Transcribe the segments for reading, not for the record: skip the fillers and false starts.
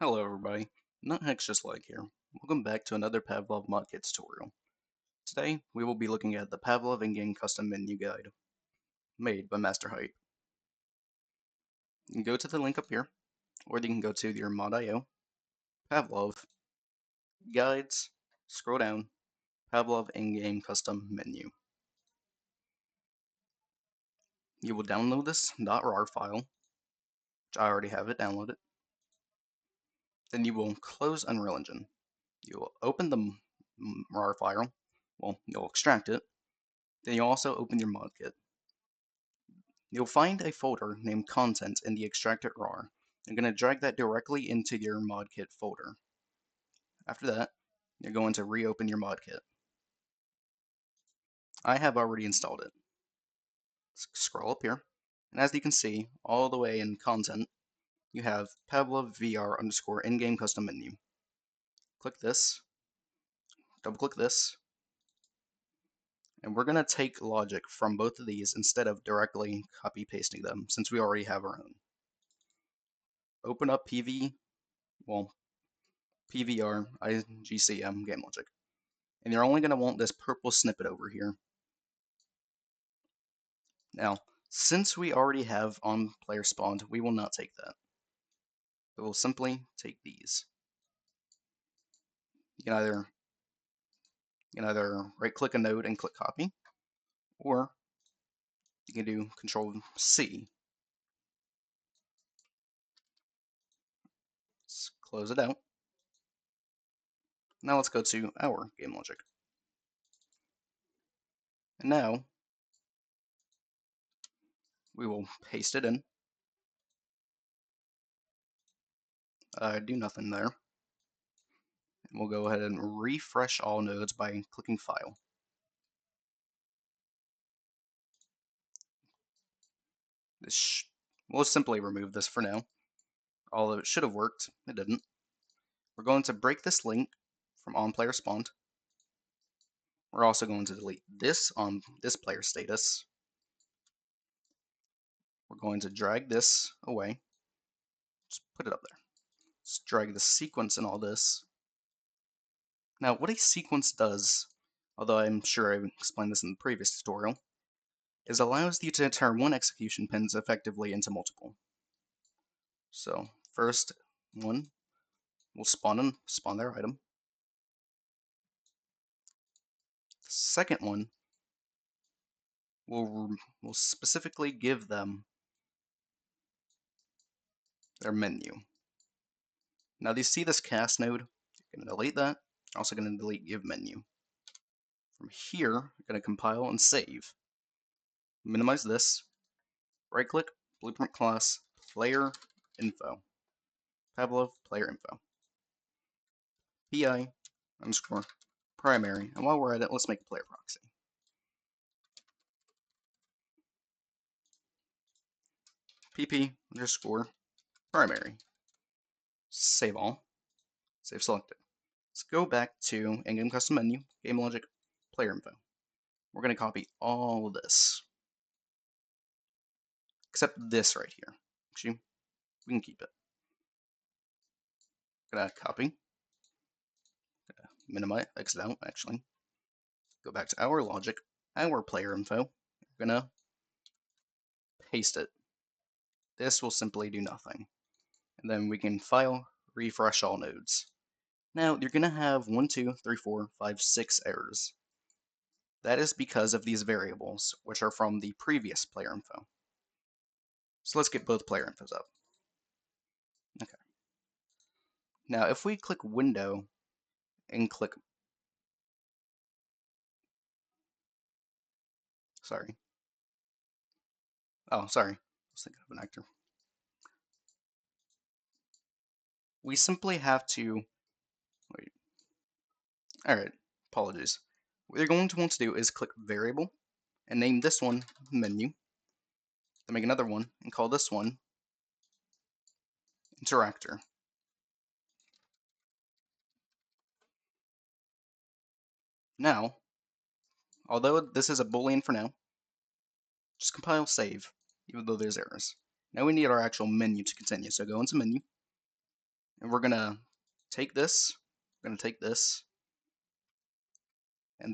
Hello everybody, NutHex Just Like here. Welcome back to another Pavlov Modkit tutorial. Today, we will be looking at the Pavlov in-game custom menu guide, made by Master Height. You can go to the link up here, or you can go to your mod.io, Pavlov, Guides, scroll down, Pavlov in-game custom menu. You will download this .rar file, which I already have it downloaded. Then you will close Unreal Engine. You will open the RAR file, you'll extract it. Then you also open your Modkit. You'll find a folder named Content in the extracted RAR. You're going to drag that directly into your Modkit folder. After that, you're going to reopen your Modkit. I have already installed it. Scroll up here, and as you can see, all the way in Content, you have Pavlov VR underscore in-game custom menu. Click this, double click this, and we're going to take logic from both of these instead of directly copy pasting them since we already have our own. Open up PVR IGCM game logic. And you're only going to want this purple snippet over here. Now, since we already have on player spawned, we will not take that. We will simply take these. You can either right click a node and click copy, or you can do Control C. Let's close it out. Now let's go to our game logic. And now we will paste it in. Do nothing there. And we'll go ahead and refresh all nodes by clicking File. We'll simply remove this for now. Although it should have worked, it didn't. We're going to break this link from onPlayer spawned. We're also going to delete this on this player status. We're going to drag this away. Just put it up there. Let's drag the sequence and all this. Now, what a sequence does, although I'm sure I explained this in the previous tutorial, is allows you to turn one execution pins effectively into multiple. So, first one will spawn their item. The second one will specifically give them their menu. Now, do you see this cast node? You're going to delete that. You're also going to delete give menu. From here, you're going to compile and save. Minimize this. Right click, blueprint class, player info. Pavlov player info. PI underscore primary. And while we're at it, let's make a player proxy. PP underscore primary. Save all. Save selected. Let's go back to in-game custom menu, game logic, player info. We're going to copy all of this. Except this right here. Actually, we can keep it. Gonna copy. Minimize, exit out, actually. Go back to our logic, our player info. We're gonna paste it. This will simply do nothing. And then we can file, refresh all nodes. Now, you're gonna have 1, 2, 3, 4, 5, 6 errors. That is because of these variables, which are from the previous player info. So let's get both player infos up. Okay. Now, if we click Window and click... Sorry. Oh, sorry. I was thinking of an actor. We simply have to... Wait. Alright, apologies. What you're going to want to do is click Variable and name this one Menu. Then make another one and call this one Interactor. Now, although this is a boolean for now, just compile save, even though there's errors. Now we need our actual menu to continue, so go into Menu, And we're gonna take this, and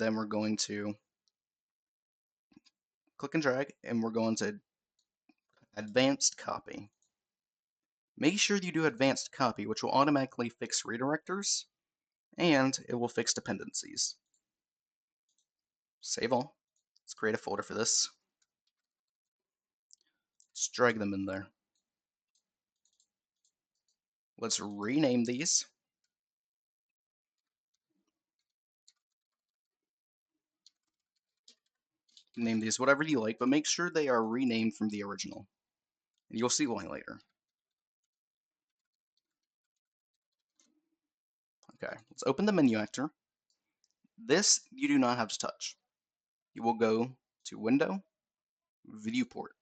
then we're going to click and drag, and we're going to advanced copy. Make sure you do advanced copy, which will automatically fix redirectors, and it will fix dependencies. Save all. Let's create a folder for this. Let's drag them in there. Let's rename these. Name these whatever you like, but make sure they are renamed from the original. And you'll see why later. Okay, let's open the menu actor. This you do not have to touch. You will go to Window, Viewport.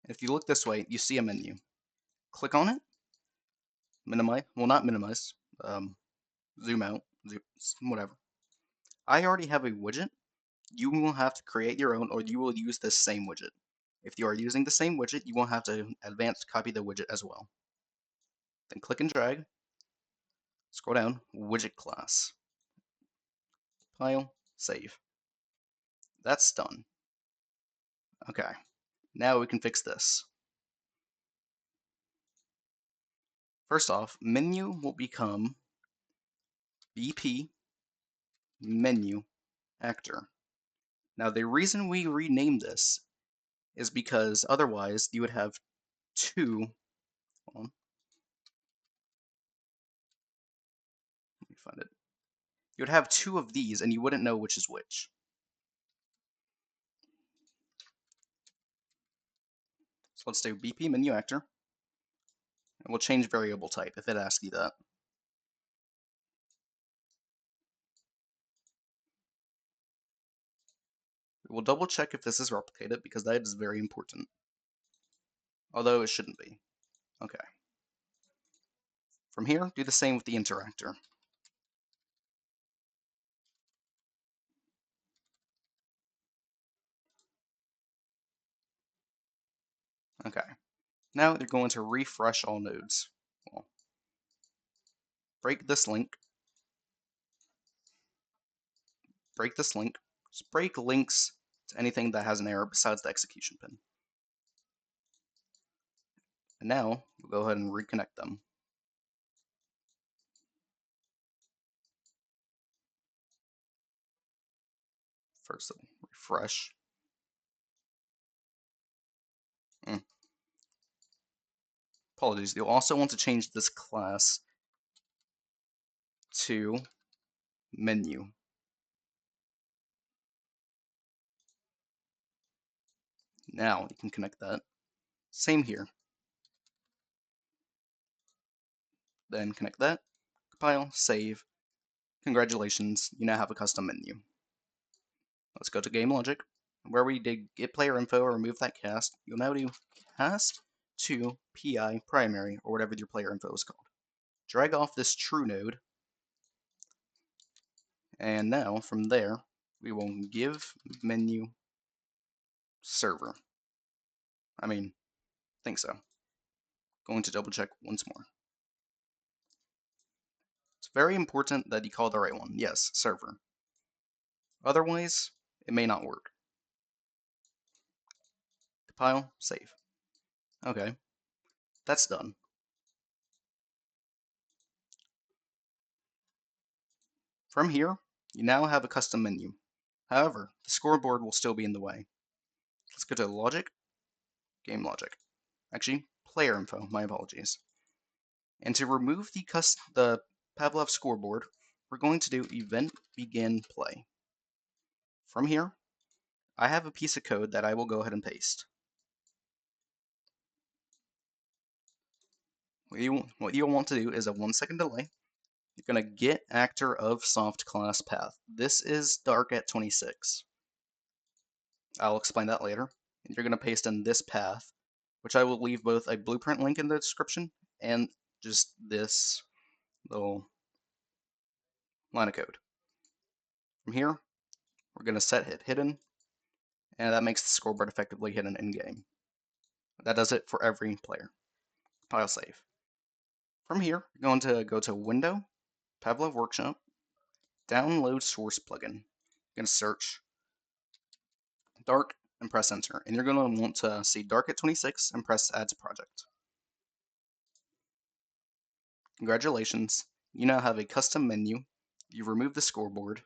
If you look this way, you see a menu. Click on it, minimize, well not minimize, zoom out, whatever. I already have a widget. You will have to create your own, or you will use this same widget. If you are using the same widget, you will have to advanced copy the widget as well. Then click and drag, scroll down, widget class, file, save. That's done. Okay, now we can fix this. First off, menu will become BP menu actor. Now the reason we renamed this is because otherwise you would have two, hold on, let me find it. You would have two of these and you wouldn't know which is which. So let's do BP menu actor, and we'll change variable type if it asks you that. We'll double check if this is replicated because that is very important. Although it shouldn't be. Okay. From here, do the same with the interactor. Okay. Now you're going to refresh all nodes. Well, break this link. Break this link. Just break links to anything that has an error besides the execution pin. And now we'll go ahead and reconnect them. First, refresh. Apologies. You'll also want to change this class to menu. Now you can connect that. Same here. Then connect that, compile, save. Congratulations, you now have a custom menu. Let's go to game logic. Where we did get player info or remove that cast, you'll now do cast to PI primary, or whatever your player info is called. Drag off this true node, and now from there, we will give menu server. I think so. Going to double check once more. It's very important that you call the right one. Yes, server. Otherwise, it may not work. Compile, save. Okay, that's done. From here, you now have a custom menu. However, the scoreboard will still be in the way. Let's go to logic, game logic. Actually, player info, my apologies. And to remove the Pavlov scoreboard, we're going to do event begin play. From here, I have a piece of code that I will go ahead and paste. What you'll want to do is a 1-second delay. You're going to get actor of soft class path. This is dark at 26. I'll explain that later. And you're going to paste in this path, which I will leave both a blueprint link in the description and just this little line of code. From here, we're going to set hit hidden, and that makes the scoreboard effectively hidden in game. That does it for every player. file save. From here, you're going to go to Window, Pavlov Workshop, download source plugin. You're going to search Dark and press enter. And you're going to want to see Dark at 26 and press add to project. Congratulations, you now have a custom menu. You've removed the scoreboard,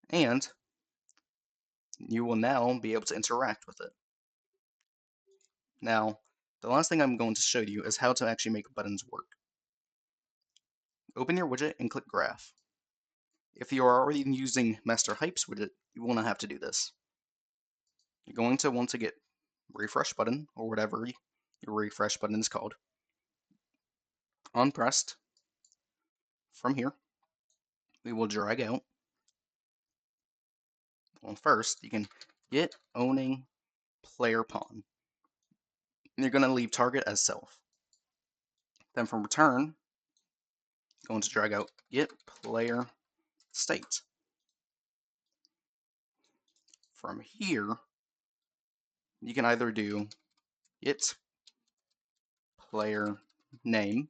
and you will now be able to interact with it. Now, the last thing I'm going to show you is how to actually make buttons work. Open your widget and click Graph. If you are already using Master Hypes widget, you will not have to do this. You're going to want to get refresh button, or whatever your refresh button is called, unpressed. From here, we will drag out. Well, first, you can get owning player pawn. And you're going to leave target as self. Then from return, going to drag out get player state. From here, you can either do get player name,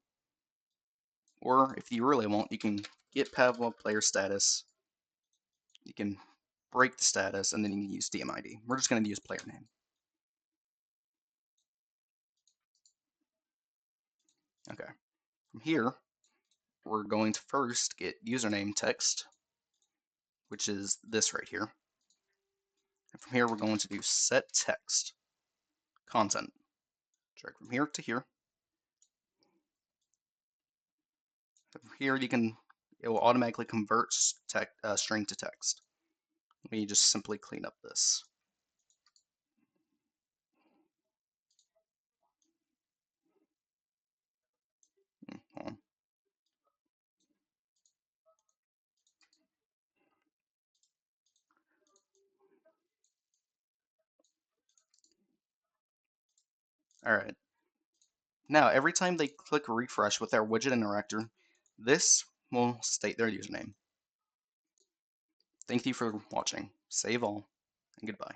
or if you really want, you can get Pavlov player status. You can break the status, and then you can use DMID. We're just going to use player name. Okay. From here, we're going to first get username text, which is this right here. And from here, we're going to do set text content. Drag from here to here. From here, it will automatically convert string to text. We just simply clean up this. All right. Now, every time they click refresh with our widget interactor, this will state their username. Thank you for watching. Save all, and goodbye.